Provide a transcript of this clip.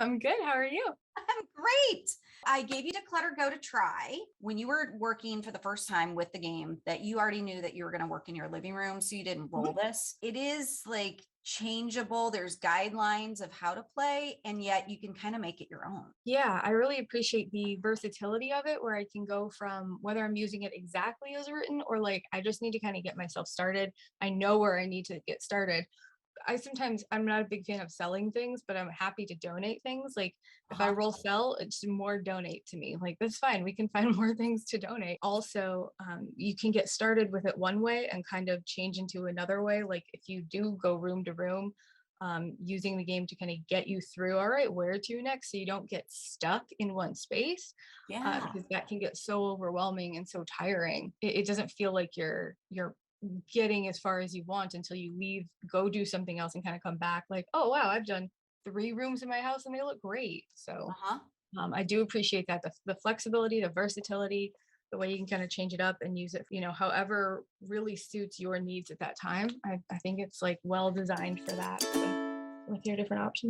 I'm good. How are you? I'm great. I gave you Declutter Go to try when you were working for the first time with the game that you already knew that you were going to work in your living room. So you didn't roll Mhm. this. It is like changeable. There's guidelines of how to play, and yet you can kind of make it your own. Yeah, I really appreciate the versatility of it where I can go from whether I'm using it exactly as written or like I just need to kind of get myself started. I know where I need to get started. I'm not a big fan of selling things, but I'm happy to donate things. Like if I Uh-huh. roll sell, it's more donate to me. Like that's fine. We can find more things to donate. Also, you can get started with it one way and kind of change into another way. Like if you do go room to room, using the game to kind of get you through, all right, where to next? So you don't get stuck in one space Yeah. because that can get so overwhelming and so tiring. It doesn't feel like you're getting as far as you want until you leave, go do something else, and kind of come back like, oh wow, I've done 3 rooms in my house and they look great. So Uh-huh. I do appreciate that the flexibility, the versatility, the way you can kind of change it up and use it, however really suits your needs at that time. I think it's like well designed for that with your different options.